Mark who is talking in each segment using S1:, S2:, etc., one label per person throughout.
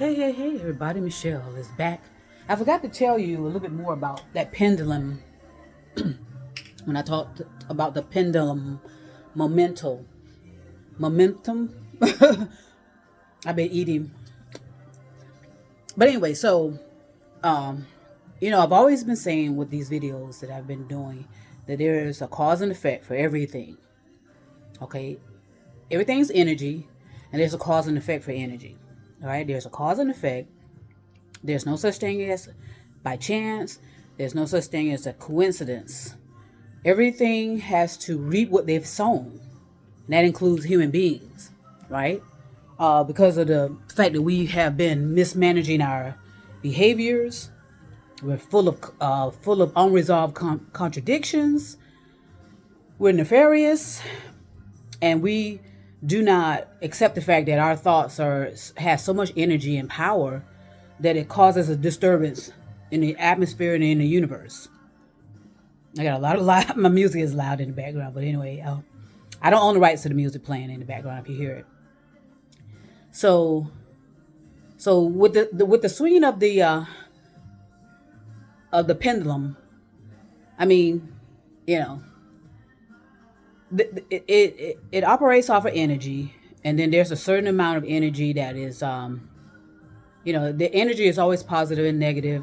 S1: Hey, everybody, Michelle is back. I forgot to tell you a little bit more about that pendulum when I talked about the pendulum momentum. Momentum? I've been eating. But anyway, um, I've always been saying with these videos that I've been doing that there is a cause and effect for everything. Okay? Everything's energy, and there's a cause and effect for energy. All right? There's a cause and effect. There's no such thing as by chance. There's no such thing as a coincidence. Everything has to reap what they've sown. And that includes human beings, right? Because of the fact that we have been mismanaging our behaviors, we're full of unresolved contradictions. We're nefarious, and we do not accept the fact that our thoughts have so much energy and power that it causes a disturbance in the atmosphere and in the universe. I got a lot of loud. My music is loud in the background, but anyway, I don't own the rights to the music playing in the background if you hear it. So, with the swinging of the pendulum, I mean, you know, it operates off of energy, and then there's a certain amount of energy that is, the energy is always positive and negative,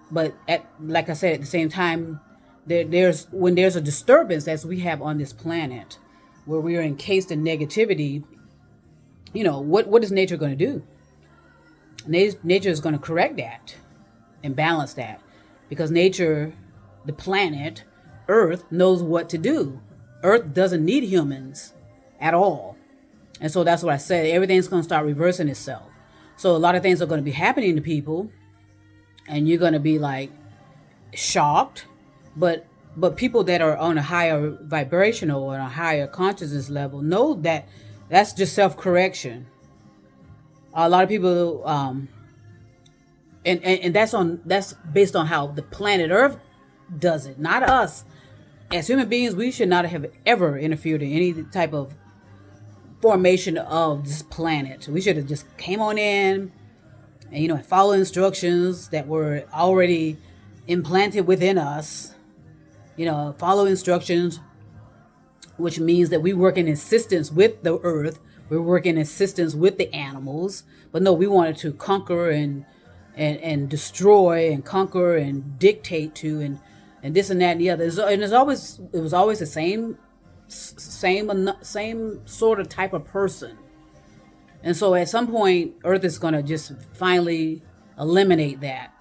S1: but like I said, at the same time, when there's a disturbance as we have on this planet, where we are encased in negativity, what is nature going to do? Nature is going to correct that and balance that, because nature, the planet, Earth, knows what to do. Earth doesn't need humans at all. And so that's what I said. Everything's going to start reversing itself. So a lot of things are going to be happening to people, and you're going to be like shocked. But people that are on a higher vibrational or a higher consciousness level know that that's just self-correction. A lot of people, and that's based on how the planet Earth does it, not us. As human beings, we should not have ever interfered in any type of formation of this planet. We should have just came on in and follow instructions that were already implanted within us. Follow instructions, which means that we work in assistance with the earth. We're working in assistance with the animals. But no, we wanted to conquer and destroy and conquer and dictate to and this and that and the other. And it was always the same sort of type of person. And so at some point, Earth is going to just finally eliminate that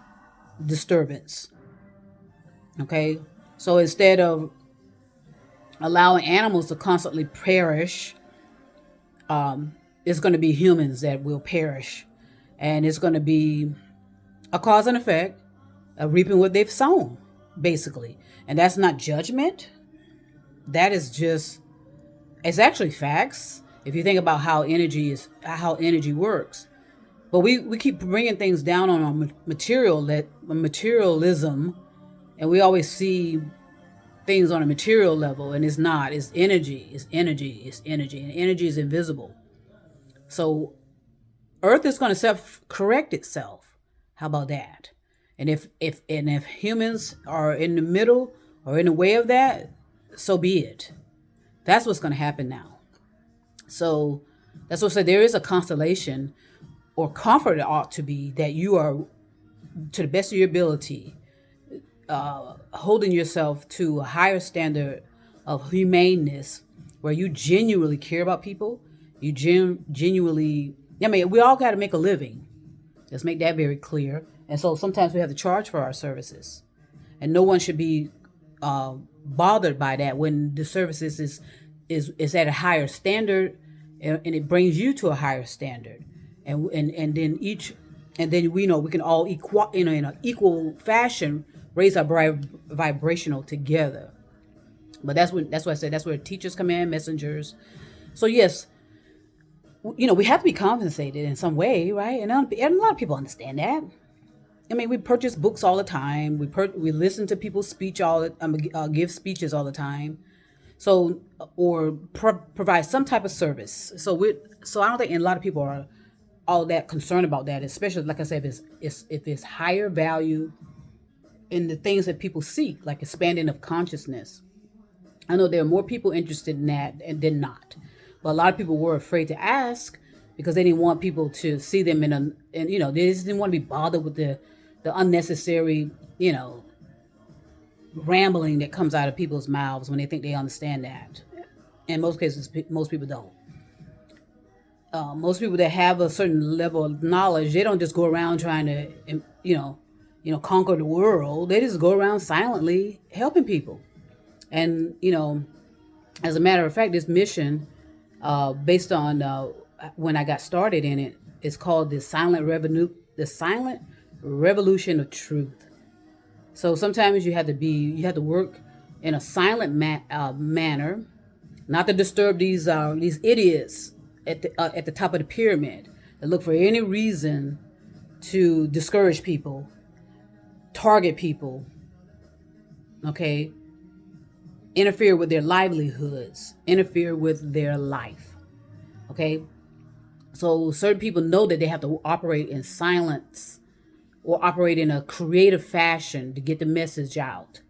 S1: disturbance. Okay? So instead of allowing animals to constantly perish, it's going to be humans that will perish. And it's going to be a cause and effect of reaping what they've sown, basically. And that's not judgment. That is just, it's actually facts. If you think about how energy works. But we keep bringing things down on our materialism, and we always see things on a material level, and it's not. It's energy. It's energy. And energy is invisible. So Earth is going to self-correct itself. How about that? And if humans are in the middle or in the way of that, so be it. That's what's going to happen now. So that's what I said. There is a constellation or comfort, it ought to be, that you are, to the best of your ability, holding yourself to a higher standard of humaneness, where you genuinely care about people. You genuinely, we all got to make a living. Let's make that very clear. And so sometimes we have to charge for our services, and no one should be bothered by that when the services is at a higher standard, and it brings you to a higher standard, and then we know we can all in an equal fashion raise our vibrational together. But that's what I said. That's where teachers come in, messengers. So yes, we have to be compensated in some way, right? And a lot of people understand that. We purchase books all the time. We listen to people's speech give speeches all the time. So, or provide some type of service. So I don't think a lot of people are all that concerned about that, especially like I said, if it's higher value in the things that people seek, like expanding of consciousness. I know there are more people interested in that and than not, but a lot of people were afraid to ask because they didn't want people to see them and they just didn't want to be bothered with the unnecessary, rambling that comes out of people's mouths when they think they understand that. In most cases, most people don't. Most people that have a certain level of knowledge, they don't just go around trying to, conquer the world. They just go around silently helping people. And as a matter of fact, this mission, based on when I got started in it, is called the Silent Revolution of Truth. So sometimes you have to work in a silent manner, not to disturb these idiots at the top of the pyramid that look for any reason to discourage people, target people, okay, interfere with their livelihoods, interfere with their life, okay? So certain people know that they have to operate in silence or operate in a creative fashion to get the message out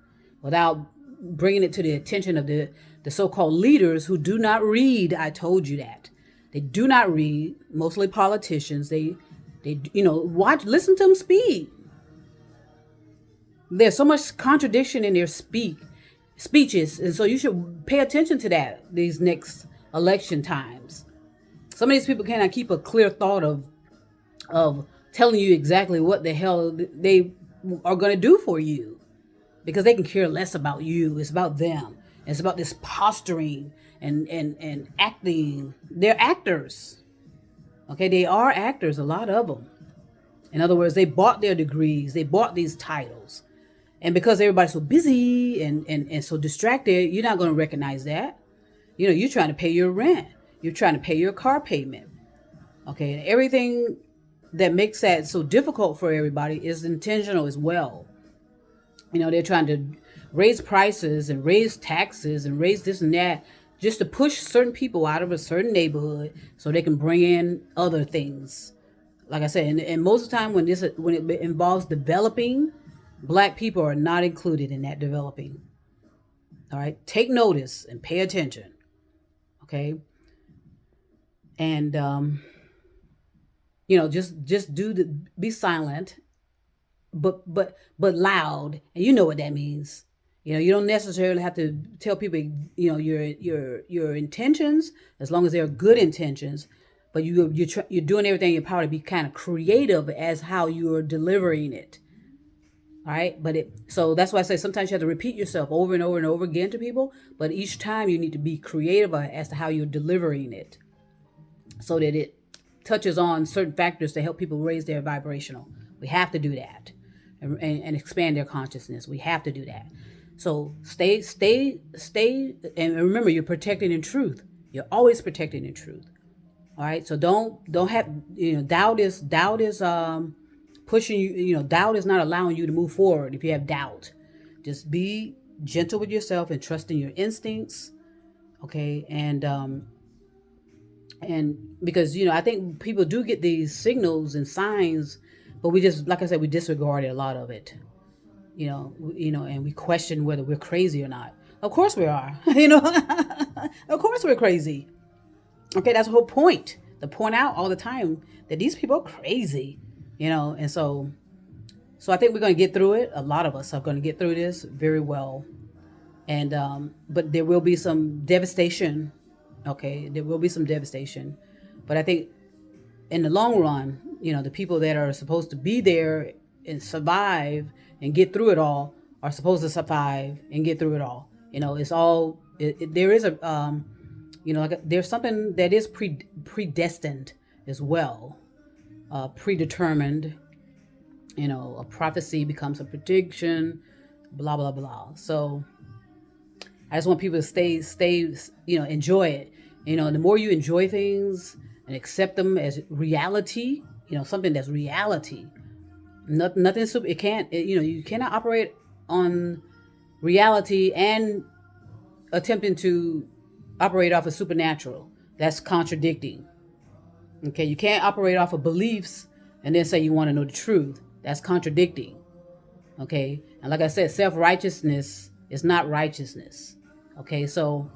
S1: without bringing it to the attention of the so-called leaders who do not read. I told you that. They do not read, mostly politicians. They listen to them speak. There's so much contradiction in their speeches, and so you should pay attention to that these next election times. Some of these people cannot keep a clear thought of telling you exactly what the hell they are going to do for you, because they can care less about you. It's about them. It's about this posturing and acting. They're actors. Okay, they are actors, a lot of them. In other words, they bought their degrees, they bought these titles. And because everybody's so busy and so distracted, you're not going to recognize that. You're trying to pay your rent. You're trying to pay your car payment. Okay, and everything that makes that so difficult for everybody is intentional as well. They're trying to raise prices and raise taxes and raise this and that just to push certain people out of a certain neighborhood so they can bring in other things. Like I said, and most of the time when it involves developing, Black people are not included in that developing. All right, take notice and pay attention. Okay, and just be silent, but loud, and you know what that means. You don't necessarily have to tell people your intentions, as long as they're good intentions. But you're doing everything in your power to be kind of creative as how you're delivering it. All right, so that's why I say sometimes you have to repeat yourself over and over and over again to people. But each time you need to be creative as to how you're delivering it, so that it touches on certain factors to help people raise their vibrational. We have to do that, and expand their consciousness. We have to do that. So stay, and remember, you're protecting in truth. You're always protecting in truth. All right. So don't have doubt is pushing you. Doubt is not allowing you to move forward. If you have doubt, just be gentle with yourself and trust in your instincts. Okay, and because I think people do get these signals and signs, but we just, like I said, we disregarded a lot of it. And we question whether we're crazy or not. Of course we are. Of course we're crazy. Okay, that's the whole point. To point out all the time that these people are crazy, and so I think we're going to get through it. A lot of us are going to get through this very well. And but there will be some devastation. Okay, there will be some devastation. But I think in the long run, the people that are supposed to be there and survive and get through it all are supposed to survive and get through it all. It's all, there is a, there's something that is predestined as well, predetermined. A prophecy becomes a prediction, blah, blah, blah. So I just want people to stay, enjoy it. The more you enjoy things and accept them as reality, something that's reality. Nothing super. It can't. You cannot operate on reality and attempting to operate off of supernatural. That's contradicting. Okay, you can't operate off of beliefs and then say you want to know the truth. That's contradicting. Okay, and like I said, self-righteousness is not righteousness. Okay, so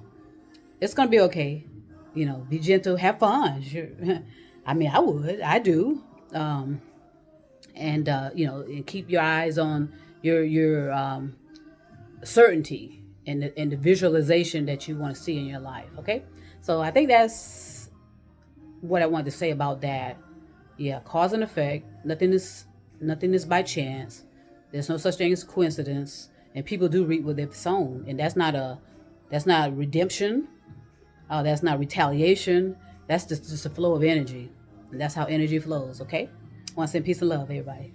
S1: it's gonna be okay. Be gentle, have fun. Sure. I mean, I do. Um, and keep your eyes on your certainty and the visualization that you want to see in your life. Okay, so I think that's what I wanted to say about that. Yeah, cause and effect. Nothing is by chance. There's no such thing as coincidence, and people do reap what they've sown, and that's not redemption. That's not retaliation. That's just a flow of energy, and that's how energy flows. Okay, I want to send peace and love, everybody.